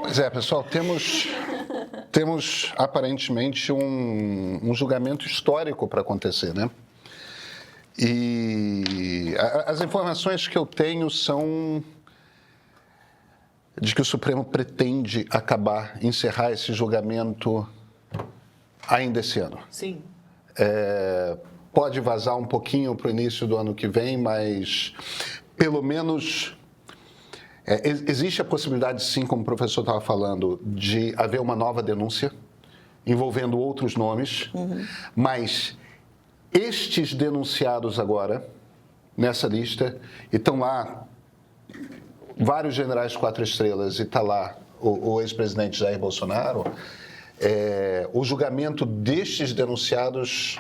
Pois é, pessoal, temos aparentemente um julgamento histórico para acontecer, né? E as informações que eu tenho são de que o Supremo pretende encerrar esse julgamento ainda esse ano. Sim. Pode vazar um pouquinho para o início do ano que vem, mas pelo menos existe a possibilidade, sim, como o professor estava falando, de haver uma nova denúncia envolvendo outros nomes, mas estes denunciados agora, nessa lista, e estão lá vários generais 4 estrelas e está lá o ex-presidente Jair Bolsonaro, o julgamento destes denunciados,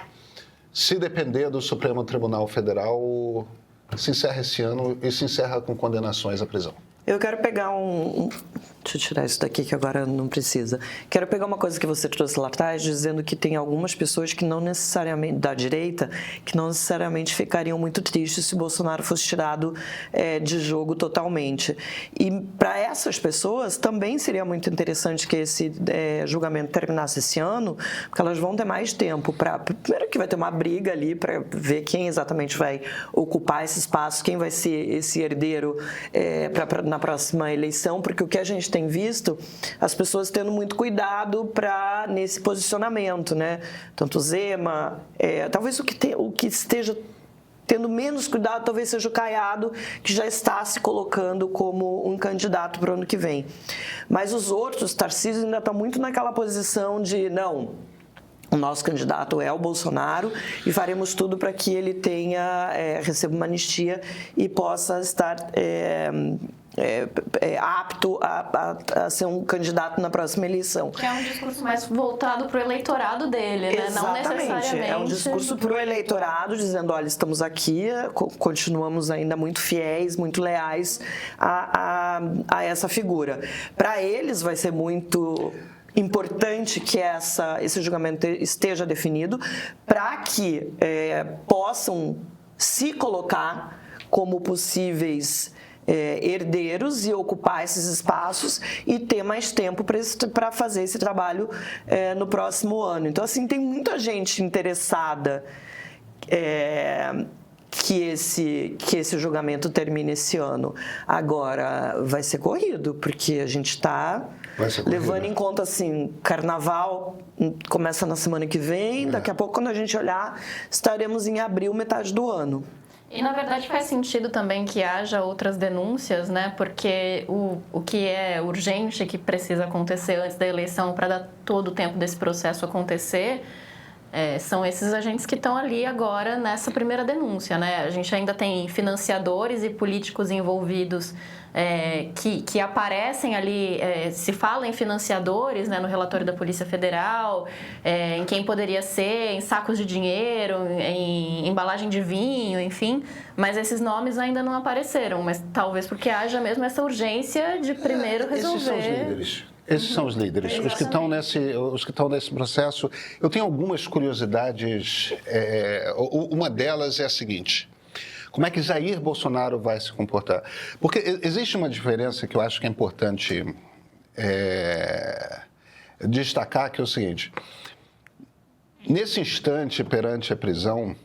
se depender do Supremo Tribunal Federal, se encerra esse ano e se encerra com condenações à prisão. Eu quero pegar Deixa eu tirar isso daqui que agora não precisa. Quero pegar uma coisa que você trouxe lá atrás, dizendo que tem algumas pessoas que não necessariamente, da direita, que não necessariamente ficariam muito tristes se o Bolsonaro fosse tirado de jogo totalmente. E para essas pessoas também seria muito interessante que esse julgamento terminasse esse ano, porque elas vão ter mais tempo para... Primeiro que vai ter uma briga ali para ver quem exatamente vai ocupar esse espaço, quem vai ser esse herdeiro na próxima eleição, porque o que a gente tem visto, as pessoas tendo muito cuidado nesse posicionamento, né? Tanto o Zema, talvez o que esteja tendo menos cuidado talvez seja o Caiado, que já está se colocando como um candidato para o ano que vem. Mas os outros, Tarcísio ainda está muito naquela posição de, não, o nosso candidato é o Bolsonaro e faremos tudo para que ele receba uma anistia e possa estar apto a ser um candidato na próxima eleição. Que é um discurso mais voltado para o eleitorado dele, né? Exatamente. Não necessariamente. É um discurso para o eleitorado, dizendo, olha, estamos aqui, continuamos ainda muito fiéis, muito leais a essa figura. Para eles vai ser muito importante que esse julgamento esteja definido para que possam se colocar como possíveis herdeiros e ocupar esses espaços e ter mais tempo para fazer esse trabalho no próximo ano. Então, assim, tem muita gente interessada que esse julgamento termine esse ano. Agora, vai ser corrido, porque a gente está levando em conta, assim, carnaval começa na semana que vem, daqui a pouco, quando a gente olhar, estaremos em abril, metade do ano. E, na verdade, faz sentido também que haja outras denúncias, né? Porque o que é urgente, que precisa acontecer antes da eleição para dar todo o tempo desse processo acontecer, são esses agentes que estão ali agora nessa primeira denúncia, né? A gente ainda tem financiadores e políticos envolvidos que aparecem ali, se fala em financiadores, né, no relatório da Polícia Federal, em quem poderia ser, em sacos de dinheiro, em embalagem de vinho, enfim, mas esses nomes ainda não apareceram, mas talvez porque haja mesmo essa urgência de primeiro resolver. Esses são os líderes. Esses são os líderes, os que estão nesse processo. Eu tenho algumas curiosidades. Uma delas é a seguinte: como é que Jair Bolsonaro vai se comportar? Porque existe uma diferença que eu acho que é importante destacar, que é o seguinte: nesse instante, perante a prisão,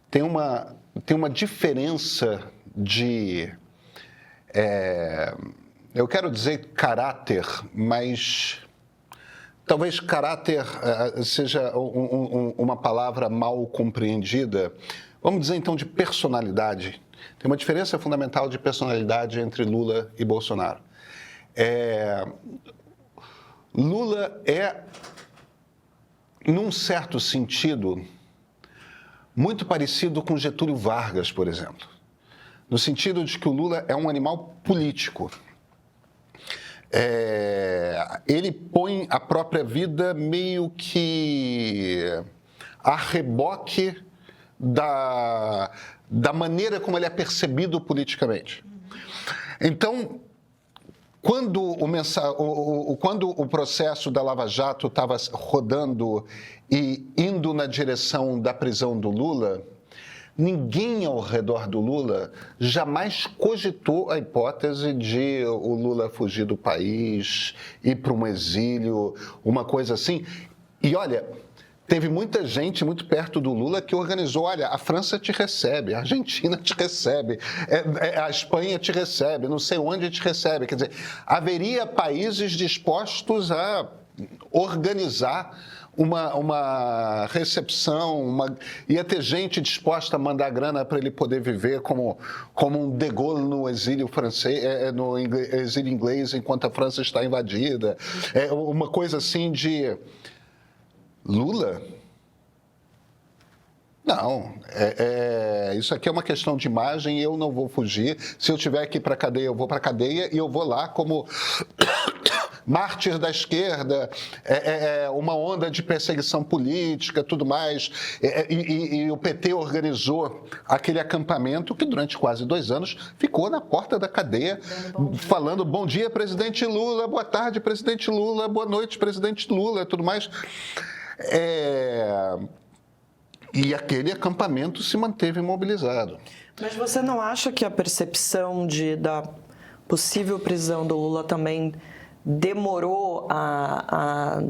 tem uma diferença de... eu quero dizer caráter, mas talvez caráter seja uma palavra mal compreendida. Vamos dizer, então, de personalidade. Tem uma diferença fundamental de personalidade entre Lula e Bolsonaro. Lula num certo sentido, muito parecido com Getúlio Vargas, por exemplo. No sentido de que o Lula é um animal político. Ele põe a própria vida meio que a reboque da maneira como ele é percebido politicamente. Então, quando o processo da Lava Jato estava rodando e indo na direção da prisão do Lula, ninguém ao redor do Lula jamais cogitou a hipótese de o Lula fugir do país, ir para um exílio, uma coisa assim. E olha, teve muita gente muito perto do Lula que organizou, olha, a França te recebe, a Argentina te recebe, a Espanha te recebe, não sei onde te recebe. Quer dizer, haveria países dispostos a organizar uma recepção, ia ter gente disposta a mandar grana para ele poder viver como um De Gaulle no exílio francês, no exílio inglês, enquanto a França está invadida. Uma coisa assim de Lula? Não, isso aqui é uma questão de imagem, eu não vou fugir. Se eu tiver que ir para a cadeia, eu vou para a cadeia e eu vou lá como mártir da esquerda, uma onda de perseguição política, tudo mais. E o PT organizou aquele acampamento que durante quase 2 anos ficou na porta da cadeia, falando bom dia, presidente Lula, boa tarde, presidente Lula, boa noite, presidente Lula, tudo mais. E aquele acampamento se manteve imobilizado. Mas você não acha que a percepção da possível prisão do Lula também demorou a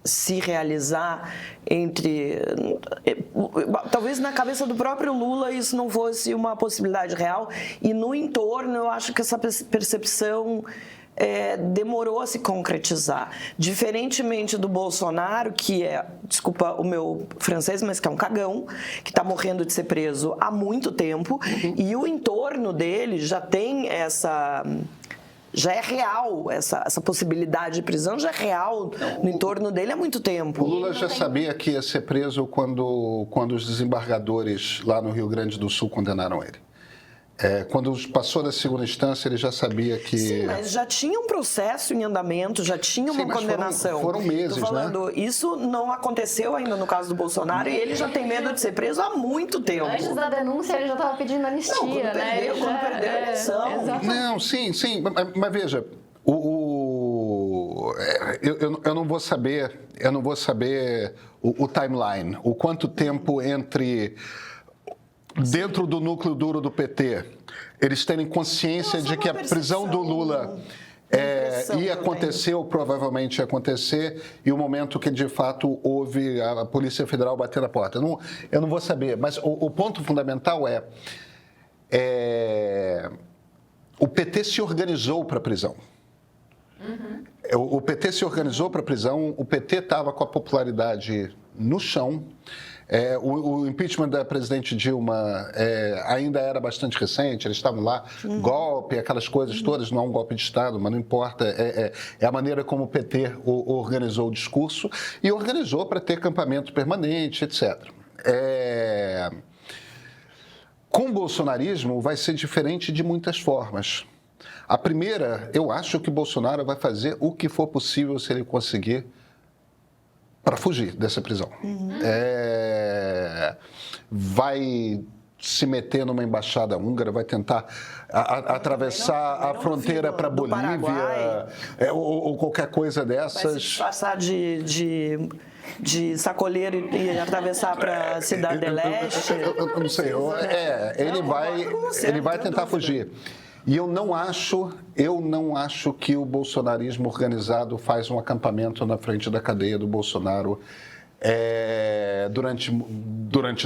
se realizar talvez na cabeça do próprio Lula isso não fosse uma possibilidade real, e no entorno eu acho que essa percepção demorou a se concretizar. Diferentemente do Bolsonaro, que desculpa o meu francês, mas que é um cagão, que está morrendo de ser preso há muito tempo, e o entorno dele já tem já é real, essa possibilidade de prisão já é real no entorno dele há muito tempo. O Lula já sabia que ia ser preso quando os desembargadores lá no Rio Grande do Sul condenaram ele. Quando passou da segunda instância, ele já sabia que... Sim, mas já tinha um processo em andamento, já tinha uma condenação. Foram meses, Tô falando, né? Isso não aconteceu ainda no caso do Bolsonaro e ele já tem medo de ser preso há muito tempo. Antes da denúncia, ele já estava pedindo anistia, quando perdeu a eleição. Não, sim, mas veja, eu não vou saber, o timeline, o quanto tempo entre... Dentro do núcleo duro do PT, eles terem consciência de que a prisão do Lula ia acontecer, ou provavelmente ia acontecer, e o momento que de fato houve a Polícia Federal bater na porta. Eu não vou saber, mas o ponto fundamental o PT se organizou para a prisão. O PT se organizou para a prisão, o PT estava com a popularidade no chão. O impeachment da presidente Dilma ainda era bastante recente, eles estavam lá, golpe, aquelas coisas todas, não é um golpe de Estado, mas não importa, é a maneira como o PT organizou o discurso e organizou para ter acampamento permanente, etc. Com o bolsonarismo vai ser diferente de muitas formas. A primeira, eu acho que o Bolsonaro vai fazer o que for possível se ele conseguir para fugir dessa prisão. Vai se meter numa embaixada húngara, vai tentar atravessar a fronteira para a Bolívia, ou qualquer coisa dessas. Vai se disfarçar de sacoleiro e atravessar para a Cidade de Leste. Eu não sei. Ele vai tentar fugir. E eu não acho que o bolsonarismo organizado faz um acampamento na frente da cadeia do Bolsonaro durante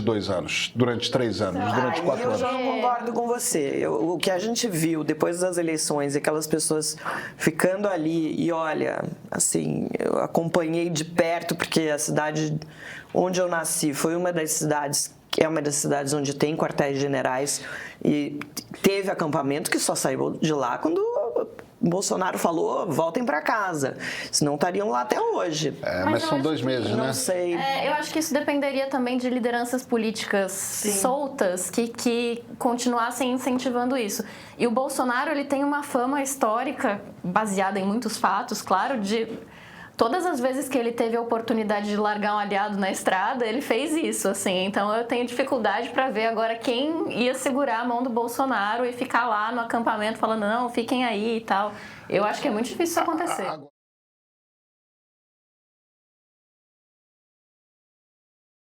2 anos, durante 3 anos, durante 4 anos. Eu já não concordo com você. O que a gente viu depois das eleições, aquelas pessoas ficando ali, e olha, assim, eu acompanhei de perto, porque a cidade onde eu nasci foi uma das cidades onde tem quartéis generais, e teve acampamento que só saiu de lá quando Bolsonaro falou, voltem para casa, senão estariam lá até hoje. Mas são 2 meses, né? Não sei. Eu acho que isso dependeria também de lideranças políticas soltas que continuassem incentivando isso. E o Bolsonaro, ele tem uma fama histórica, baseada em muitos fatos, claro, de... Todas as vezes que ele teve a oportunidade de largar um aliado na estrada, ele fez isso, assim. Então, eu tenho dificuldade para ver agora quem ia segurar a mão do Bolsonaro e ficar lá no acampamento falando, não, fiquem aí e tal. Eu acho que é muito difícil isso acontecer.